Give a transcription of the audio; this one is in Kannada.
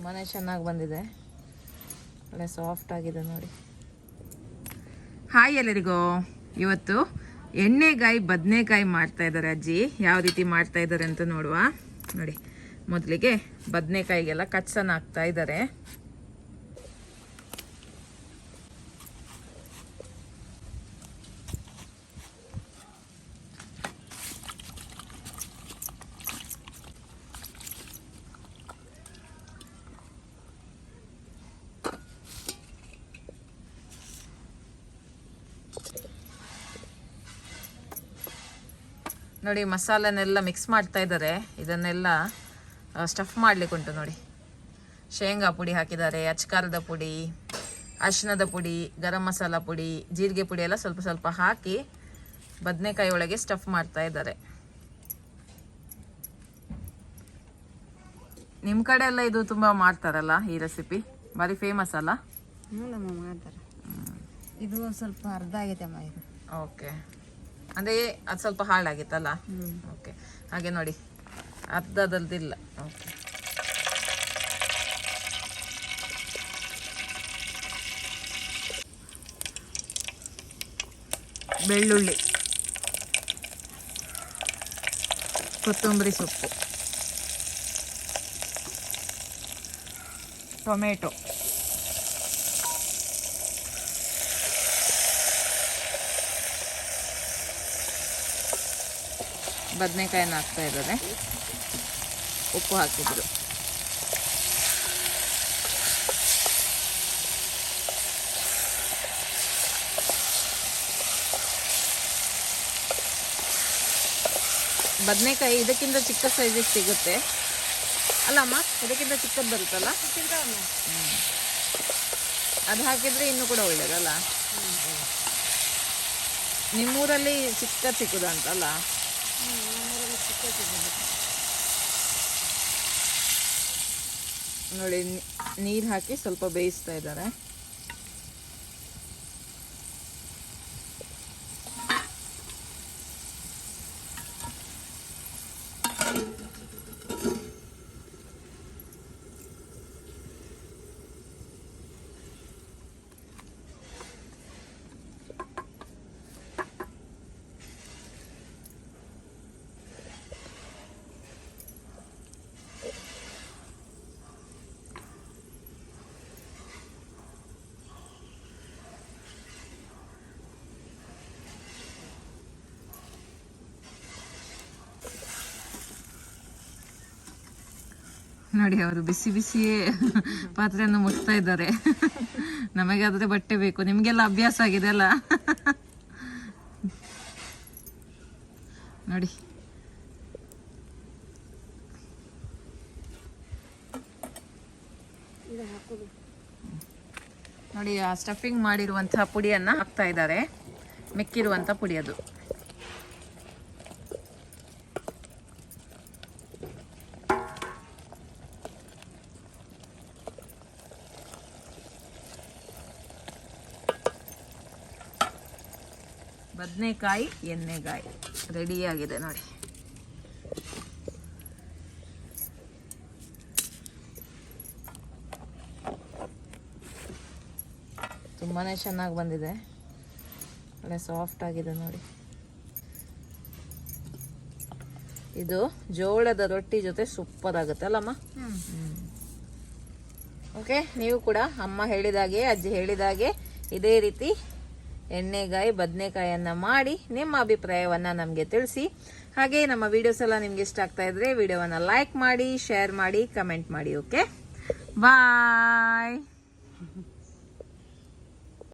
ತುಂಬಾ ಚೆನ್ನಾಗಿ ಬಂದಿದೆ, ಒಳ್ಳೆ ಸಾಫ್ಟ್ ಆಗಿದೆ ನೋಡಿ. ಹಾಯ್ ಎಲ್ಲರಿಗೂ, ಇವತ್ತು ಎಣ್ಣೆಗಾಯಿ ಬದನೆಕಾಯಿ ಮಾಡ್ತಾ ಇದ್ದಾರೆ ಅಜ್ಜಿ. ಯಾವ ರೀತಿ ಮಾಡ್ತಾ ಇದ್ದಾರೆ ಅಂತ ನೋಡುವ. ನೋಡಿ, ಮೊದಲಿಗೆ ಬದನೆಕಾಯಿಗೆಲ್ಲ ಕಟ್ಸನ ಹಾಕ್ತಾ ಇದ್ದಾರೆ. ನೋಡಿ, ಮಸಾಲೆನೆಲ್ಲ ಮಿಕ್ಸ್ ಮಾಡ್ತಾ ಇದ್ದಾರೆ. ಇದನ್ನೆಲ್ಲ ಸ್ಟಫ್ ಮಾಡ್ಲಿಕ್ಕೆ ಉಂಟು. ನೋಡಿ, ಶೇಂಗಾ ಪುಡಿ ಹಾಕಿದ್ದಾರೆ, ಅಚ್ಕಾರದ ಪುಡಿ, ಅರಿಶಿಣದ ಪುಡಿ, ಗರಂ ಮಸಾಲ ಪುಡಿ, ಜೀರಿಗೆ ಪುಡಿ ಎಲ್ಲ ಸ್ವಲ್ಪ ಸ್ವಲ್ಪ ಹಾಕಿ ಬದನೆಕಾಯಿ ಒಳಗೆ ಸ್ಟಫ್ ಮಾಡ್ತಾ ಇದ್ದಾರೆ. ನಿಮ್ಮ ಕಡೆ ಎಲ್ಲ ಇದು ತುಂಬ ಮಾಡ್ತಾರಲ್ಲ, ಈ ರೆಸಿಪಿ ಭಾರಿ ಫೇಮಸ್ ಅಲ್ಲ? ಮಾಡ್ತಾರೆ. ಇದು ಸ್ವಲ್ಪ ಅರ್ಧ ಆಗೈತೆ ಅಮ್ಮ ಇದು. ಓಕೆ, ಅಂದರೆ ಅದು ಸ್ವಲ್ಪ ಹಾಳಾಗಿತ್ತಲ್ಲ? ಓಕೆ, ಹಾಗೆ ನೋಡಿ ಅರ್ಧದಲ್ದಿಲ್ಲ. ಓಕೆ, ಬೆಳ್ಳುಳ್ಳಿ, ಕೊತ್ತಂಬರಿ ಸೊಪ್ಪು, ಟೊಮೆಟೊ, ಬದನೆಕಾಯಿನ ಹಾಕ್ತಾ ಇದ್ದಾರೆ. ಉಪ್ಪು ಹಾಕಿದ್ರು. ಬದನೆಕಾಯಿ ಇದಕ್ಕಿಂತ ಚಿಕ್ಕ ಸೈಜಿಗೆ ಸಿಗುತ್ತೆ ಅಲ್ಲಮ್ಮ? ಇದಕ್ಕಿಂತ ಚಿಕ್ಕದು ಬರುತ್ತಲ್ಲ, ಅದು ಹಾಕಿದ್ರೆ ಇನ್ನೂ ಕೂಡ ಒಳ್ಳೇದಲ್ಲ. ನಿಮ್ಮೂರಲ್ಲಿ ಚಿಕ್ಕ ಸಿಕ್ಕುದಂತಲ್ಲ? ನೋಡಿ, ನೀರು ಹಾಕಿ ಸ್ವಲ್ಪ ಬೇಯಿಸ್ತಾ ಇದ್ದಾರೆ. ನೋಡಿ, ಅವರು ಬಿಸಿ ಬಿಸಿಯೇ ಪಾತ್ರೆಯನ್ನು ಮುಟ್ತಾ ಇದ್ದಾರೆ. ನಮಗಾದ್ರೆ ಬಟ್ಟೆ ಬೇಕು, ನಿಮಗೆಲ್ಲ ಅಭ್ಯಾಸ ಆಗಿದೆ ಅಲ್ಲ? ನೋಡಿ, ನೋಡಿ ಆ ಸ್ಟಫಿಂಗ್ ಮಾಡಿರುವಂತಹ ಪುಡಿಯನ್ನು ಹಾಕ್ತಾ ಇದ್ದಾರೆ. ಮಿಕ್ಕಿರುವಂಥ ಪುಡಿ ಅದು. ಬದನೆಕಾಯಿ ಎಣ್ಣೆಗಾಯಿ ರೆಡಿಯಾಗಿದೆ ನೋಡಿ. ತುಂಬಾ ಚೆನ್ನಾಗಿ ಬಂದಿದೆ, ಒಳ್ಳೆ ಸಾಫ್ಟ್ ಆಗಿದೆ ನೋಡಿ. ಇದು ಜೋಳದ ರೊಟ್ಟಿ ಜೊತೆ ಸೂಪರ್ ಆಗುತ್ತೆ ಅಲ್ಲಮ್ಮ? ಓಕೆ, ನೀವು ಕೂಡ ಅಮ್ಮ ಹೇಳಿದಾಗೆ, ಅಜ್ಜಿ ಹೇಳಿದಾಗೆ ಇದೇ ರೀತಿ ಎಣ್ಣೆಗಾಯಿ ಬದನೆಕಾಯಿಯನ್ನು ಮಾಡಿ ನಿಮ್ಮ ಅಭಿಪ್ರಾಯವನ್ನು ನಮಗೆ ತಿಳಿಸಿ. ಹಾಗೆ ನಮ್ಮ ವಿಡಿಯೋಸ್ ಎಲ್ಲ ನಿಮ್ಗೆ ಇಷ್ಟ ಆಗ್ತಾ ಇದ್ರೆ ವಿಡಿಯೋವನ್ನು ಲೈಕ್ ಮಾಡಿ, ಶೇರ್ ಮಾಡಿ, ಕಮೆಂಟ್ ಮಾಡಿ. ಓಕೆ, ಬಾಯ್.